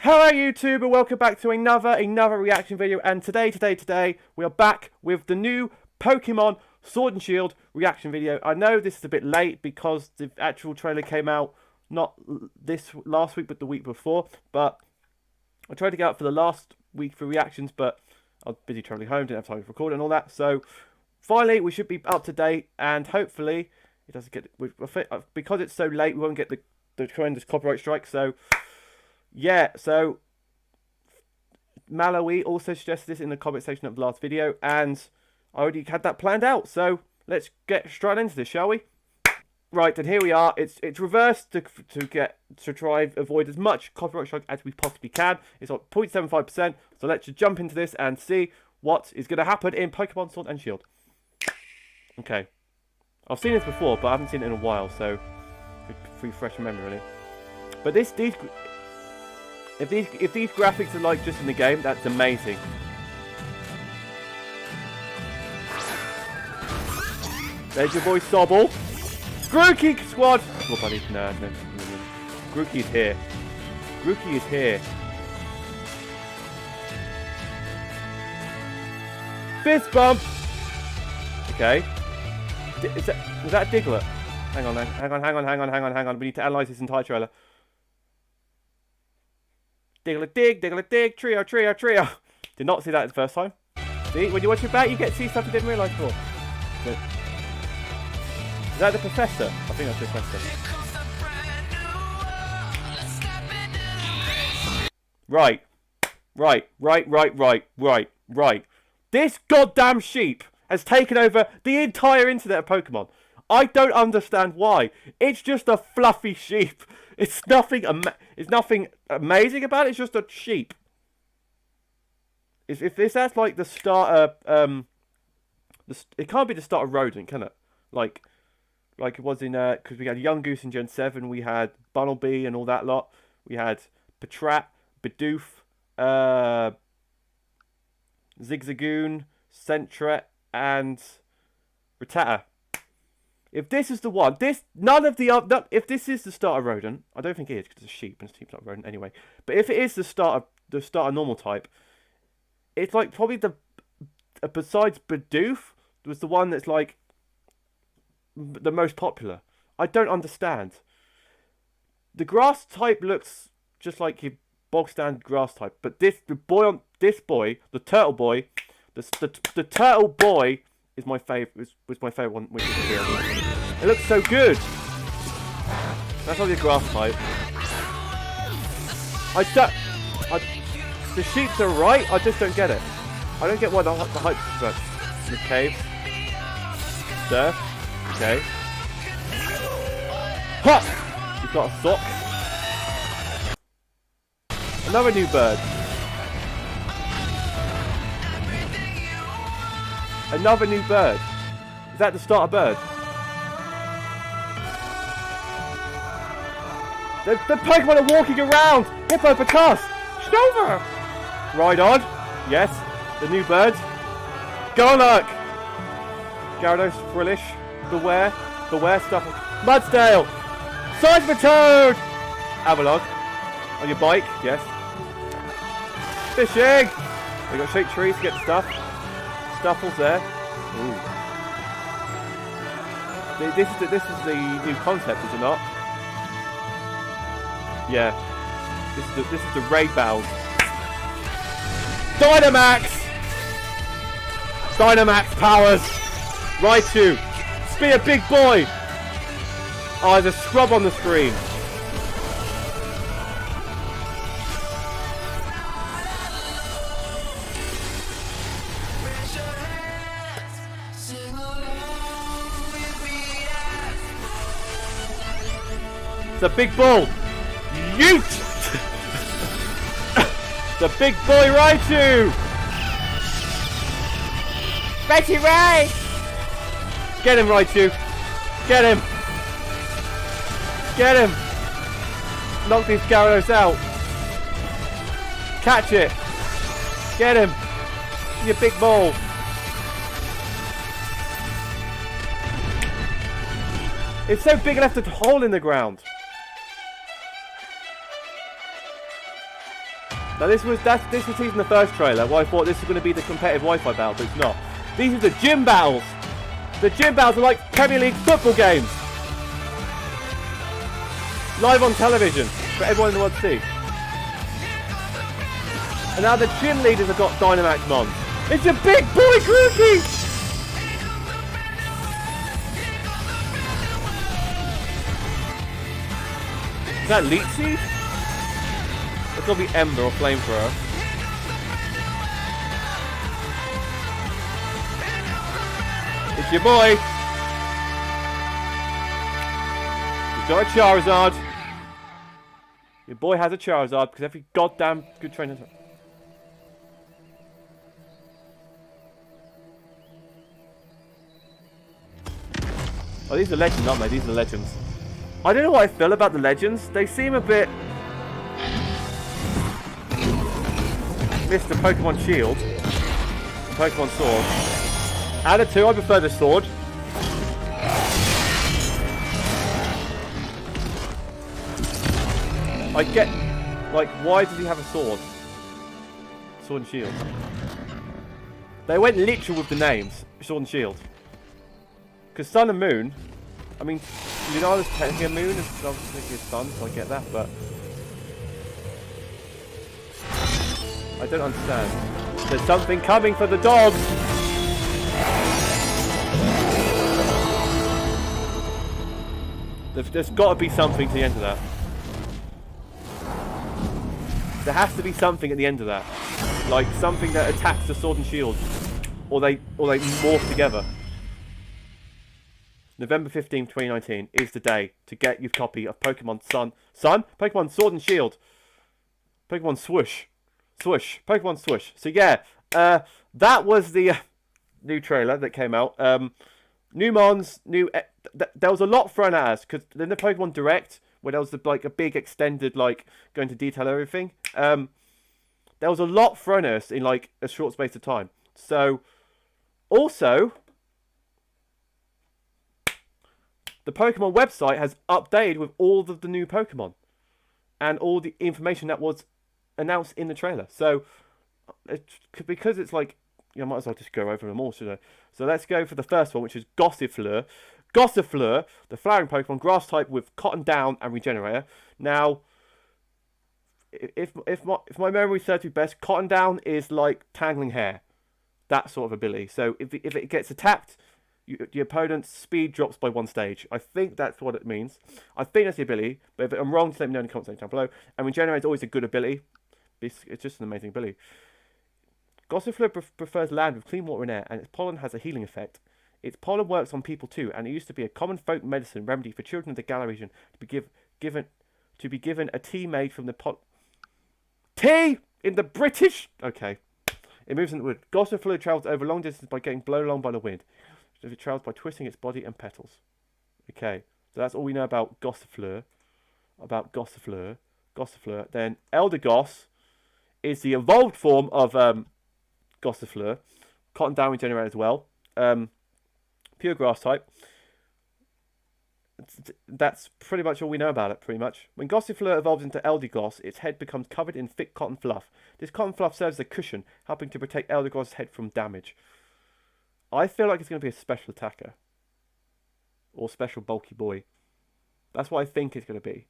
Hello YouTube and welcome back to another reaction video, and today we are back with the new Pokemon Sword and Shield reaction video. I know this is a bit late because the actual trailer came out not this last week but the week before, but I tried to get out for the last week for reactions, but I was busy travelling home, didn't have time to record and all that, so finally we should be up to date, and hopefully it doesn't get, because it's so late we won't get the horrendous copyright strike. So yeah, so Malawi also suggested this in the comment section of the last video, and I already had that planned out. So let's get straight into this, shall we? Right, and here we are. It's reversed to try and avoid as much copyright strike as we possibly can. It's at 0.75%. So let's just jump into this and see what is going to happen in Pokemon Sword and Shield. Okay, I've seen this before, but I haven't seen it in a while, so refresh memory really. But if these graphics are like just in the game, that's amazing. There's your boy Sobble. Grookey squad! Oh buddy, no. Grookey is here. Grookey is here. Fist bump! Okay. Was that a Diglett? Hang on. We need to analyze this entire trailer. Diglett dig, trio. Did not see that the first time. See, when you watch it back, you get to see stuff you didn't realise before. Is that the Professor? I think that's the Professor. Right. This goddamn sheep has taken over the entire internet of Pokemon. I don't understand why. It's just a fluffy sheep. It's nothing amazing about it. It's just a sheep. If this has like the starter, it can't be the starter rodent, can it? Like it was in because we had Young Goose in Gen 7. We had Bunnelby and all that lot. We had Patrat, Bidoof, Zigzagoon, Sentret, and Rattata. If this is the one, if this is the starter rodent, I don't think it is because it's a sheep and it's not a rodent anyway. But if it is the starter normal type, it's like probably besides Bidoof was the one that's like the most popular. I don't understand. The grass type looks just like your bog standard grass type, but the turtle boy is my favorite. Was my favorite one. It looks so good. That's not the grass type. The sheeps are right. I just don't get it. I don't get why the hype is such. The cave. Surf. Okay. Ha! He's got a sock. Another new bird. Another new bird. Is that the starter bird? The Pokemon are walking around! Hippopotas! Snover! Rhydon. Yes. The new bird. Golurk! Gyarados, Frillish. Beware stuff. Mudsdale! Size of a Toad! Avalog. On your bike, yes. Fishing! We got shake trees to get the stuff. Stuffles there. Ooh. This is the new concept, is it not? Yeah. This is the raid battles. Dynamax powers. Raichu. Be a big boy. Oh, there's a scrub on the screen. It's a big ball. Yeet! The big boy Raichu! Betty Ray! Get him, Raichu! Get him! Get him! Knock these Gyarados out! Catch it! Get him! You big ball! It's so big it left a hole in the ground. Now this was even the first trailer where I thought this was going to be the competitive Wi-Fi battle, but it's not. These are the gym battles. The gym battles are like Premier League football games. Live on television for everyone in the world to see. And now the gym leaders have got Dynamax Mons. It's a big boy groupie! Is that Leech Seed? It's gotta be Ember or Flamethrower. It's your boy! He's got a Charizard. Your boy has a Charizard because every goddamn good trainer. Oh, these are legends, aren't they? These are legends. I don't know what I feel about the legends. They seem a bit... Mr. Pokemon Shield. Pokemon Sword. Out of two, I prefer the Sword. I get... Like, why does he have a Sword? Sword and Shield. They went literal with the names. Sword and Shield. Because Sun and Moon... I mean, Lunala's technically a moon, and obviously his sun, so I get that, but... I don't understand. There's something coming for the dogs! There's got to be something to the end of that. There has to be something at the end of that. Like, something that attacks the Sword and Shield. Or they morph together. November 15th, 2019 is the day to get your copy of Pokemon Pokemon Sword and Shield. Pokemon Swoosh. Pokemon Swoosh. So yeah, that was the new trailer that came out. New Mons, there was a lot thrown at us, because in the Pokemon Direct, where there was like a big extended, like, going to detail everything, there was a lot thrown at us in like a short space of time. So, also... the Pokemon website has updated with all of the new Pokemon and all the information that was announced in the trailer. So, because it's like, I might as well just go over them all, should I? So let's go for the first one, which is Gossifleur. Gossifleur, the flowering Pokemon, grass type with Cotton Down and Regenerator. Now, if my memory serves me best, Cotton Down is like Tangling Hair, that sort of ability. So if it gets attacked, your opponent's speed drops by 1 stage. I think that's what it means. I think that's the ability, but if I'm wrong, just let me know in the comment section down below. And Regenerate is always a good ability. It's just an amazing ability. Gossifleur prefers land with clean water and air, and its pollen has a healing effect. Its pollen works on people too, and it used to be a common folk medicine remedy for children of the Galar region to be given a tea made from the tea in the British. Okay, it moves in the wood. Gossifleur travels over long distance by getting blown along by the wind. It travels by twisting its body and petals. Okay, so that's all we know about Gossifleur. Gossifleur. Then Eldegoss is the evolved form of Gossifleur. Cotton Down Regenerator as well. Pure grass type. That's pretty much all we know about it, pretty much. When Gossifleur evolves into Eldegoss, its head becomes covered in thick cotton fluff. This cotton fluff serves as a cushion, helping to protect Eldegoss' head from damage. I feel like it's going to be a special attacker. Or special bulky boy. That's what I think it's going to be.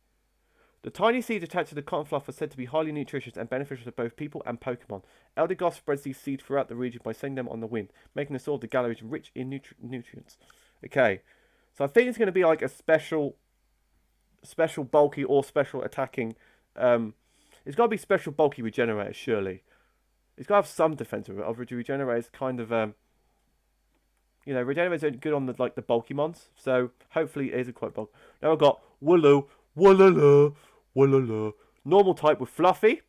The tiny seeds attached to the cotton fluff are said to be highly nutritious and beneficial to both people and Pokemon. Eldegoss spreads these seeds throughout the region by sending them on the wind, making the soil of the Galar region rich in nutrients. Okay, so I think it's going to be like a special bulky or special attacking. It's got to be special bulky Regenerator, surely. It's got to have some defense of it. Obviously, Regenerator is kind of... Regenerator's good on the bulky mons, so hopefully it isn't quite bulky. Now I've got Wooloo, normal type with Fluffy.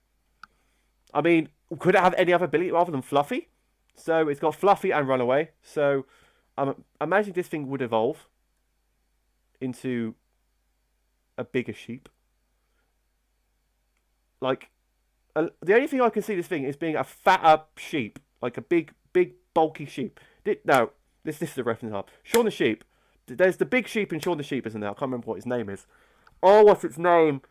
I mean, could it have any other ability rather than Fluffy? So it's got Fluffy and Runaway. So I'm imagining this thing would evolve into a bigger sheep. Like, the only thing I can see this thing is being a fatter sheep, like a big bulky sheep. No. This is the reference hub. Shaun the Sheep. There's the big sheep in Shaun the Sheep, isn't there? I can't remember what his name is. Oh, what's its name?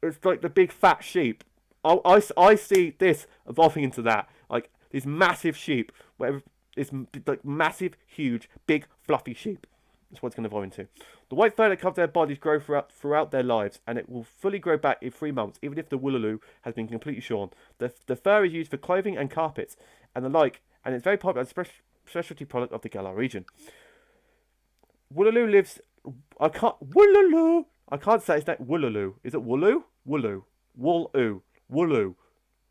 It's like the big fat sheep. I see this evolving into that. Like, these massive sheep. Whatever. This like massive, huge, big, fluffy sheep. That's what it's going to evolve into. The white fur that covers their bodies grow throughout their lives, and it will fully grow back in 3 months, even if the wooloo has been completely shorn. The fur is used for clothing and carpets and the like, and it's very popular as a specialty product of the Galar region. Wooloo lives. I can't say its name. Wooloo. Is it wooloo? Wooloo. Wooloo. Wooloo.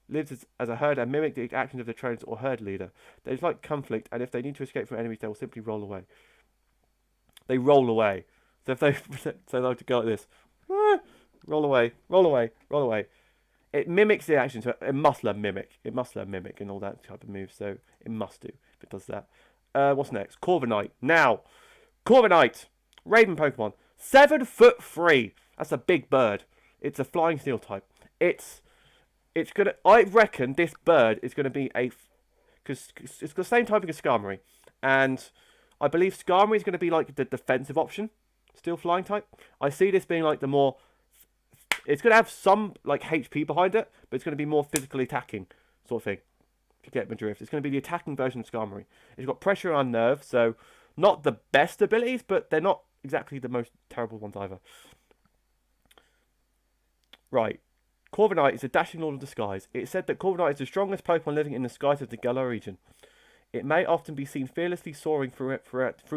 Lives as a herd and mimic the actions of the trainers or herd leader. They dislike conflict, and if they need to escape from enemies, they will simply roll away. They roll away. So if they like to go like this, roll away, roll away, roll awway. It mimics the action, so it must learn mimic. It must learn mimic and all that type of moves. So it must do if it does that. What's next? Corviknight. Now, Corviknight, Raven Pokemon, 7'3". That's a big bird. It's a flying steel type. It's gonna. I reckon this bird is gonna be because it's got the same typing as Skarmory, and I believe Skarmory is gonna be like the defensive option, steel flying type. I see this being like the more. It's gonna have some like HP behind it, but it's gonna be more physically attacking sort of thing. If you get my drift, it's gonna be the attacking version of Skarmory. It's got pressure on nerve, so not the best abilities, but they're not exactly the most terrible ones either. Right. Corviknight is a dashing lord of the skies. It's said that Corviknight is the strongest Pokemon living in the skies of the Galar region. It may often be seen fearlessly soaring through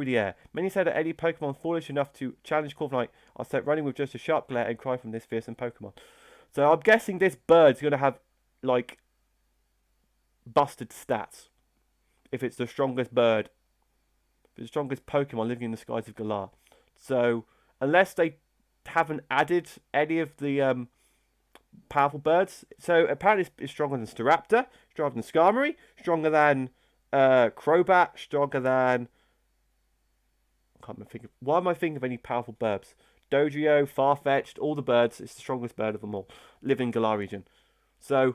the air. Many say that any Pokemon foolish enough to challenge Corviknight are set running with just a sharp glare and cry from this fearsome Pokemon. So I'm guessing this bird's going to have, like, busted stats. If it's the strongest bird. If it's the strongest Pokemon living in the skies of Galar. So, unless they haven't added any of the powerful birds. So apparently it's stronger than Staraptor, stronger than Skarmory, stronger than Crobat, stronger than... I can't think of... Why am I thinking of any powerful birds? Dodrio, Farfetch'd, all the birds. It's the strongest bird of them all. Live in Galar region. So,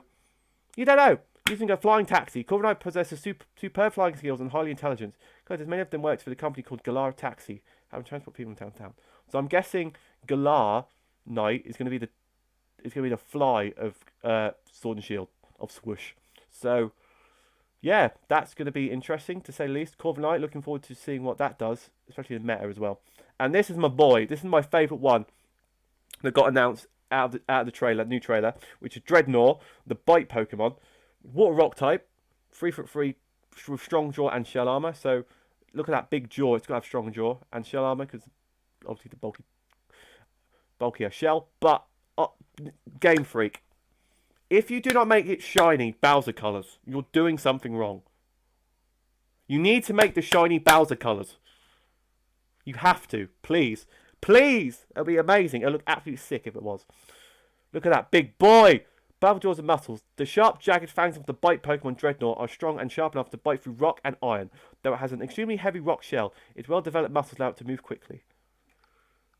you don't know. Using a flying taxi, Corviknight possesses superb flying skills and highly intelligent. Because many of them works for the company called Galar Taxi, having transport people in town. So I'm guessing Galar Knight is going to be the fly of Sword and Shield, of Swoosh. So, yeah, that's going to be interesting, to say the least. Corviknight, looking forward to seeing what that does, especially in meta as well. And this is my boy. This is my favourite one that got announced out of the trailer, new trailer, which is Dreadnought, the Bite Pokemon. Water Rock type, 3'3", with strong jaw and shell armor. So look at that big jaw. It's got to have strong jaw and shell armor because obviously the bulkier shell. But Game Freak, if you do not make it shiny Bowser colors, you're doing something wrong. You need to make the shiny Bowser colors. You have to, please, please. It'll be amazing. It'll look absolutely sick if it was. Look at that big boy. Powerful jaws and muscles. The sharp, jagged fangs of the Bite Pokemon Dreadnought are strong and sharp enough to bite through rock and iron. Though it has an extremely heavy rock shell, its well-developed muscles allow it to move quickly.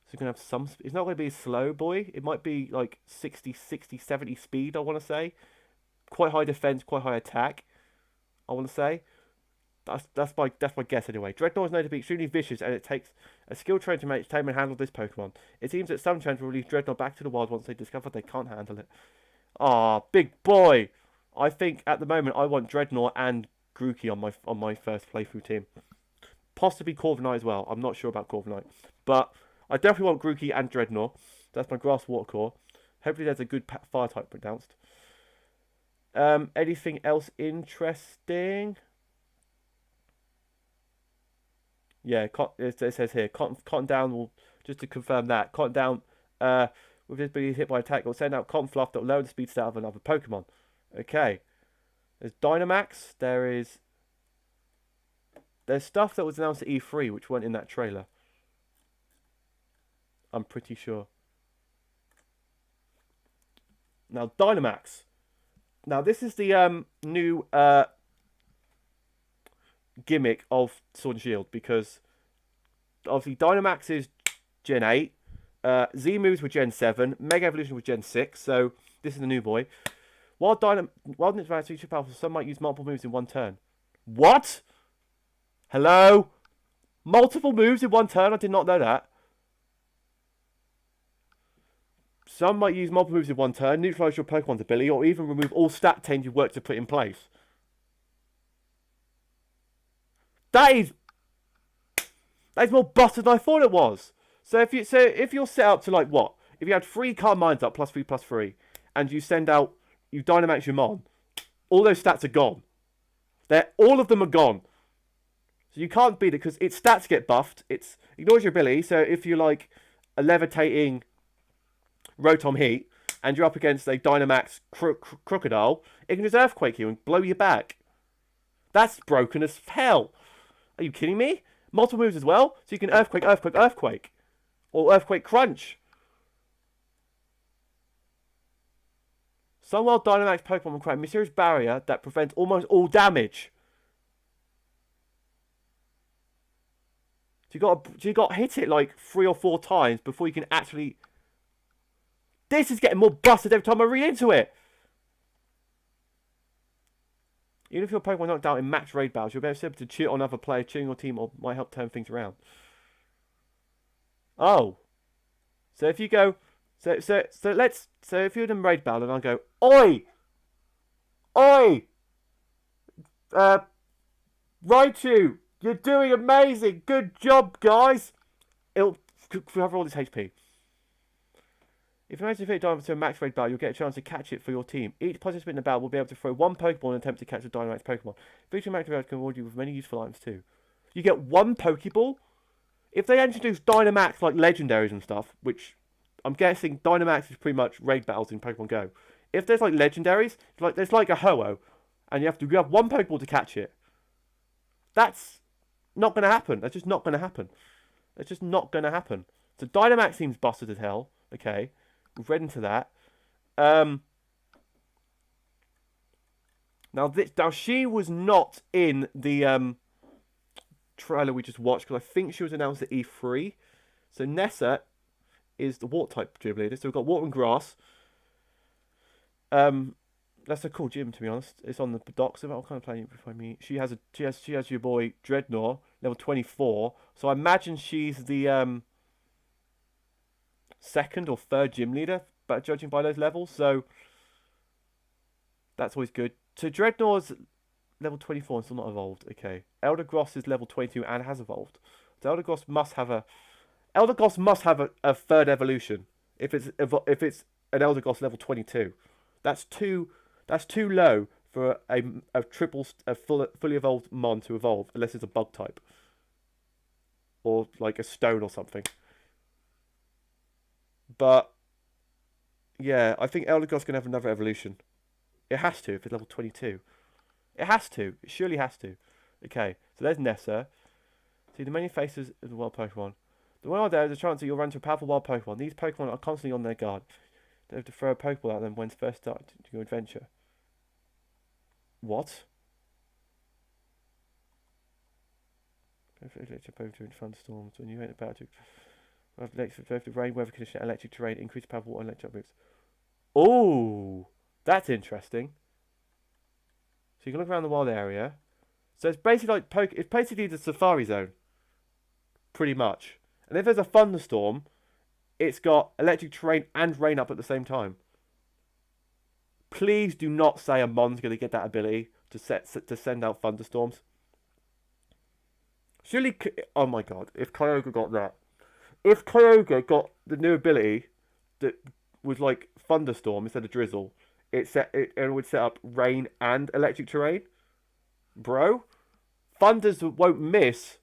So you're going to have some... It's not going to be a slow boy. It might be like 60, 70 speed, I want to say. Quite high defense, quite high attack, I want to say. That's my guess anyway. Dreadnought is known to be extremely vicious, and it takes a skilled trainer to make tame and handle this Pokemon. It seems that some trainers will release Dreadnought back to the wild once they discover they can't handle it. Ah, big boy. I think at the moment I want Dreadnought and Grookey on my first playthrough team. Possibly Corviknight as well. I'm not sure about Corviknight. But I definitely want Grookey and Dreadnought. That's my grass water core. Hopefully there's a good fire type pronounced. Anything else interesting? Yeah, it says here, Cotton Down will, just to confirm that, Cotton Down, with this being hit by attack, will send out Cotton Fluff that will lower the speed stat of another Pokemon. Okay. There's Dynamax. There's stuff that was announced at E3 which weren't in that trailer. I'm pretty sure. Now, Dynamax. Now, this is the new gimmick of Sword and Shield, because obviously Dynamax is Gen 8. Z moves were Gen 7, Mega Evolution was Gen 6, so this is the new boy. While Dynamax is powerful, some might use multiple moves in one turn. What? Hello? Multiple moves in one turn? I did not know that. Some might use multiple moves in one turn, neutralize your Pokemon's ability, or even remove all stat change you've worked to put in place. That is more busted than I thought it was. So if you're set up to like what? If you had 3 Calm Minds up +3/+3, and you send out you Dynamax your Mon, all those stats are gone. All of them are gone. So you can't beat it because its stats get buffed. It ignores your ability. So if you like a levitating Rotom Heat and you're up against a Dynamax Crocodile, it can just Earthquake you and blow you back. That's broken as hell. Are you kidding me? Multiple moves as well, so you can Earthquake, Earthquake, Earthquake. Or Earthquake Crunch. Some wild Dynamax Pokemon will create a mysterious barrier that prevents almost all damage. So you got to hit it like 3 or 4 times before you can actually... This is getting more busted every time I read into it. Even if your Pokemon knocked out in match raid battles, you'll be able to cheat on other players, cheering your team, or might help turn things around. Oh. So if you go... So if you're in a raid battle and I go, Oi! Oi! Raichu! You're doing amazing! Good job, guys! It'll recover all its HP. If you manage to fit Dynamax to a max raid battle, you'll get a chance to catch it for your team. Each participant in the battle will be able to throw 1 Pokeball and attempt to catch a Dynamax Pokemon. Featuring max raid can reward you with many useful items too. You get 1 Pokeball? If they introduce Dynamax like legendaries and stuff, which I'm guessing Dynamax is pretty much raid battles in Pokemon Go. If there's like legendaries, there's like a Ho-Oh, and you have 1 Pokeball to catch it. That's not going to happen. That's just not going to happen. That's just not going to happen. So Dynamax seems busted as hell. Okay. We've read into that. Now she was not in the trailer we just watched because I think she was announced at E3. So Nessa is the water type gym leader. So we've got water and grass. That's a cool gym to be honest. It's on the docks. So what kind of player you find me? She has your boy Dreadnought, level 24. So I imagine she's the second or third gym leader, but judging by those levels, so that's always good. So Dreadnought's level 24 and still not evolved. Okay, Eldegoss is level 22 and has evolved. So Eldegoss must have a third evolution if it's an Eldegoss level 22. That's too low for a fully evolved Mon to evolve unless it's a bug type or like a stone or something. But yeah, I think Eldegoss going to have another evolution. It has to if it's level 22. It has to. It surely has to. Okay, so there's Nessa. See the many faces of the wild Pokemon. The wild there is a chance that you'll run into a powerful wild Pokemon. These Pokemon are constantly on their guard. They have to throw a Pokeball at them when first start your adventure. What? Go for electric during thunderstorms. When you ain't about to... Both the rain, weather condition, electric terrain, increased power, water, and electric boots. Oh, that's interesting. So you can look around the wild area. So it's basically like it's basically the Safari Zone, pretty much. And if there's a thunderstorm, it's got electric terrain and rain up at the same time. Please do not say a Mon's going to get that ability to send out thunderstorms. Surely, oh my god, if Kyogre got that. If Kyogre got the new ability that was like thunderstorm instead of drizzle, it would set up rain and electric terrain. Bro, Thunders won't miss.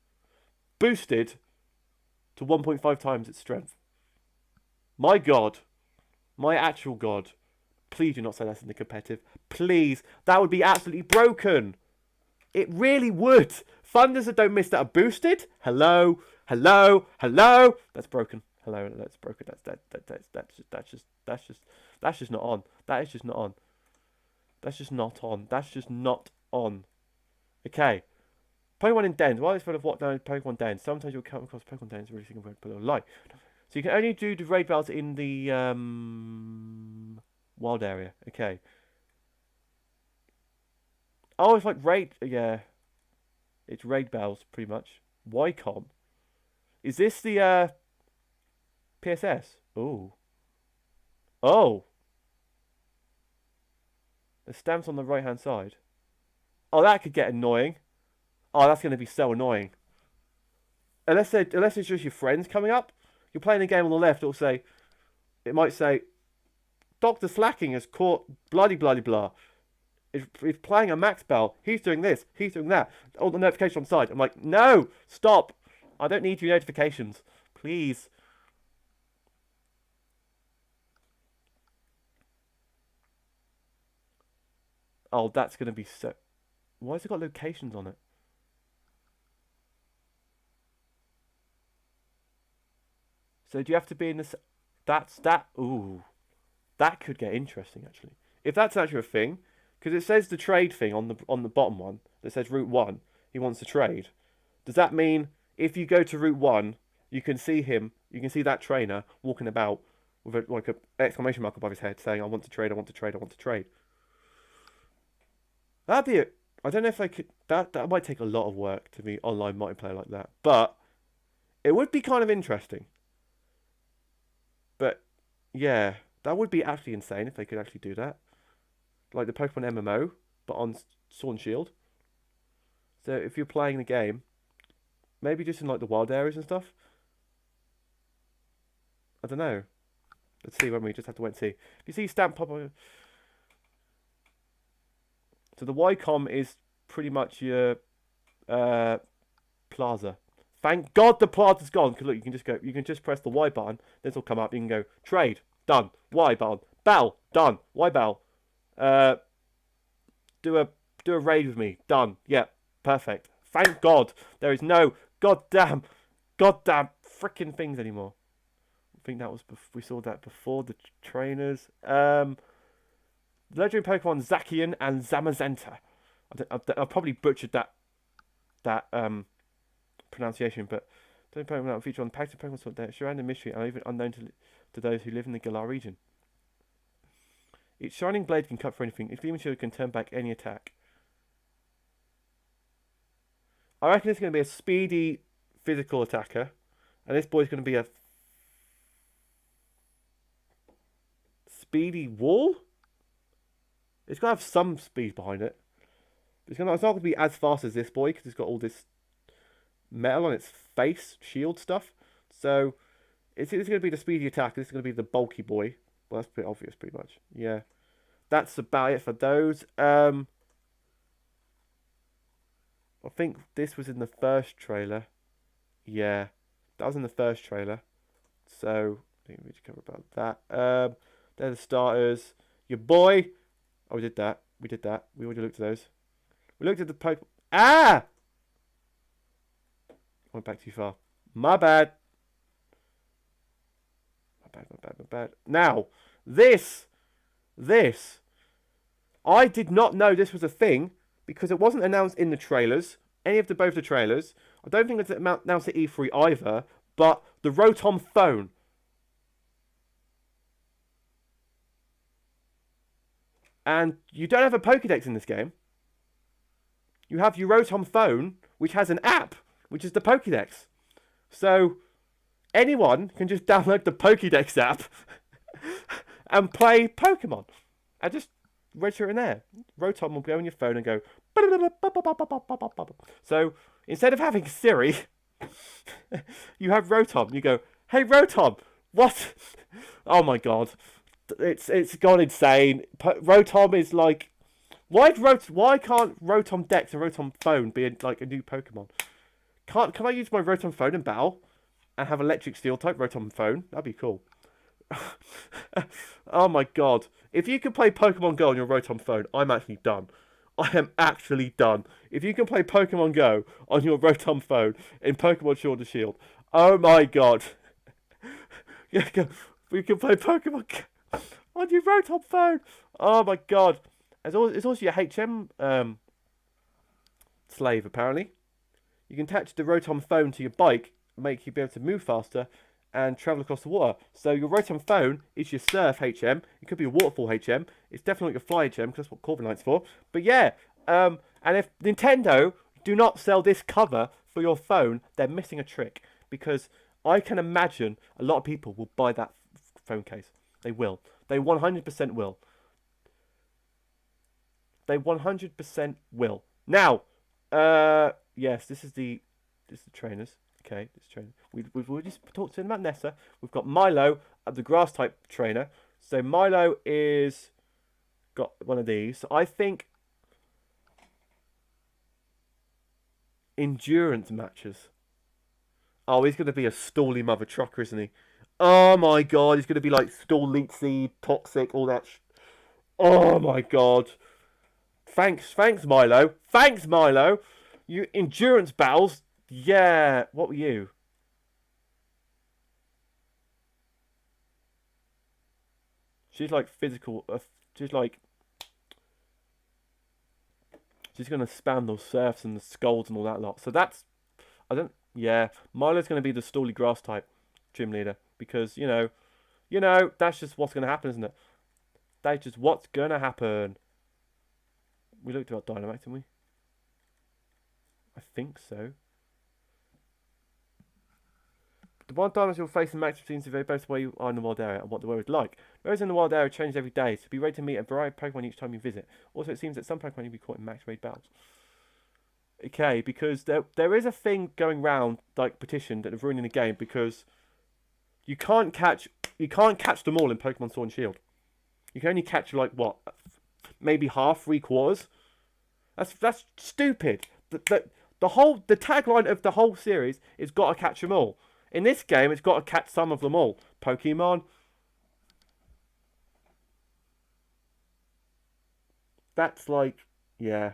Boosted to 1.5 times its strength. My god. My actual god. Please do not say that's in the competitive. Please. That would be absolutely broken. It really would. Thunders that don't miss that are boosted. Hello. Hello. Hello. That's broken. Hello. That's broken. That's just not on. That is just not on. That's just not on. That's just not on. Okay. Pokemon in dens. While it's full of what known Pokemon dens, sometimes you'll come across Pokemon dens really single word below light. So you can only do the raid battles in the wild area. Okay. Oh, it's like raid. Yeah. It's raid battles, pretty much. Wycon. Is this the PSS? Oh. Oh. The stamps on the right hand side. Oh, that could get annoying. Oh, that's going to be so annoying. Unless it's just your friends coming up. You're playing a game on the left, it might say, Dr. Slacking has caught bloody bloody blah. He's playing a max bell. He's doing this. He's doing that. All the notifications on the side. I'm like, no, stop. I don't need your notifications. Please. Oh, that's going to be so... Why has it got locations on it? So do you have to be in this... Ooh. That could get interesting, actually. If that's actually a thing... Because it says the trade thing on the bottom one. That says Route 1. He wants to trade. Does that mean if you go to Route 1, you can see him... You can see that trainer walking about with like a exclamation mark above his head saying, I want to trade, I want to trade, I want to trade. That'd be it. I don't know if I could... That might take a lot of work to be online multiplayer like that. But it would be kind of interesting. But, yeah. That would be actually insane if they could actually do that. Like the Pokemon MMO, but on Sword and Shield. So if you're playing the game, maybe just in like the wild areas and stuff. I don't know. Let's see when we just have to wait and see. If you see stamp pop... So the Ycom is pretty much your plaza. Thank God the plaza's gone. Because look, you can just press the Y button. This will come up. You can go trade, done. Y button, bell, done. Y bell. Do a raid with me, done. Yep, perfect. Thank God there is no goddamn freaking things anymore. I think that was we saw that before the trainers. Legendary Pokemon Zacian and Zamazenta. I probably butchered that pronunciation, but don't Pokemon that feature on the packed Pokemon Sword that surrounding mystery and even unknown to those who live in the Galar region. Its shining blade can cut for anything. Its gleaming shield can turn back any attack. I reckon it's going to be a speedy physical attacker, and this boy's going to be a speedy wall. It's going to have some speed behind it. It's not going to be as fast as this boy because it's got all this metal on its face, shield stuff. So it's going to be the speedy attacker. This is going to be the bulky boy. Well, that's pretty obvious, pretty much. Yeah, that's about it for those. I think this was in the first trailer. Yeah, that was in the first trailer. So I think we should cover about that. They're the starters. Your boy. Oh, we did that. We already looked at those. We looked at the Pokemon. Ah! Went back too far. My bad. My bad. Now, this. I did not know this was a thing because it wasn't announced in the trailers. Both the trailers. I don't think it's announced at E3 either. But the Rotom phone. And you don't have a Pokédex in this game. You have your Rotom phone, which has an app, which is the Pokédex. So anyone can just download the Pokédex app and play Pokemon. And just register in there. Rotom will go on your phone and go... So instead of having Siri, you have Rotom. You go, hey Rotom, what? Oh my God. It's gone insane. Rotom is like... Why can't Rotom Dex and Rotom Phone be like a new Pokemon? Can I use my Rotom Phone in battle and have Electric Steel type Rotom Phone? That'd be cool. Oh my God. If you can play Pokemon Go on your Rotom Phone, I'm actually done. I am actually done. If you can play Pokemon Go on your Rotom Phone in Pokemon Sword and Shield, oh my God. We can play Pokemon Go on your Rotom Phone. Oh my God. It's also your HM slave, apparently. You can attach the Rotom phone to your bike, make you be able to move faster and travel across the water. So your Rotom phone is your surf HM. It could be a waterfall HM. It's definitely not your fly HM, because that's what Corviknight's for. But yeah, and if Nintendo do not sell this cover for your phone, they're missing a trick. Because I can imagine a lot of people will buy that phone case. They will. They 100% will. They 100% will. Now, yes, this is the trainers. Okay, this trainer. We've already talked to him about Nessa. We've got Milo, the grass type trainer. So Milo is got one of these. So I think endurance matches. Oh, he's going to be a stally mother trucker, isn't he? Oh my god, he's going to be like stall leaksy, toxic, all that. Oh my god. Thanks, Milo. Thanks, Milo. You endurance battles. Yeah. What were you? She's like physical. She's like. She's gonna spam those surfs and the scolds and all that lot. So that's. I don't. Yeah. Milo's gonna be the stally grass type gym leader because that's just what's gonna happen, isn't it? That's just what's gonna happen. We looked about Dynamax, didn't we? I think so. The one Dynamax you'll face in match seems to be both where you are in the wild area and what the weather is like. Roads in the wild area change every day, so be ready to meet a variety of Pokemon each time you visit. Also, it seems that some Pokemon will be caught in max raid battles. Okay, because there is a thing going round, like petition, that are ruining the game because you can't catch them all in Pokemon Sword and Shield. You can only catch like what, maybe half, 3/4. That's stupid. The tagline of the whole series is "Gotta catch them all." In this game, it's got to catch some of them all. Pokemon. That's like, yeah.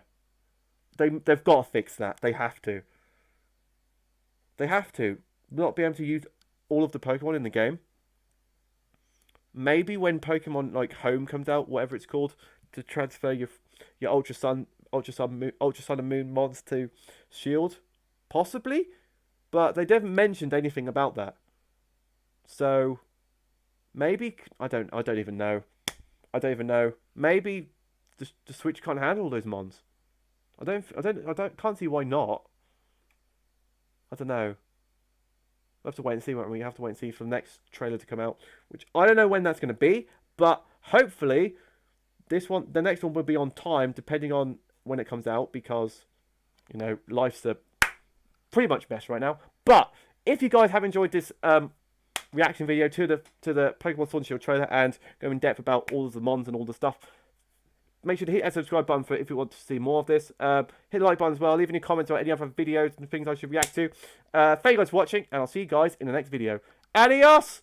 They've got to fix that. They have to. They have to not be able to use all of the Pokemon in the game. Maybe when Pokemon like Home comes out, whatever it's called, to transfer your Ultra Sun and Moon mods to Shield, possibly, but they haven't mentioned anything about that. So maybe I don't even know. Maybe the Switch can't handle those mons. Can't see why not. I don't know. We'll have to wait and see. We have to wait and see for the next trailer to come out, which I don't know when that's going to be, but hopefully the next one will be on time, depending on when it comes out, because life's a pretty much mess right now. But if you guys have enjoyed this reaction video to the Pokemon Sword and Shield trailer and go in depth about all of the mons and all the stuff, make sure to hit that subscribe button for if you want to see more of this. Hit the like button as well. Leave any comments about any other videos and things I should react to. Thank you guys for watching, and I'll see you guys in the next video. Adios!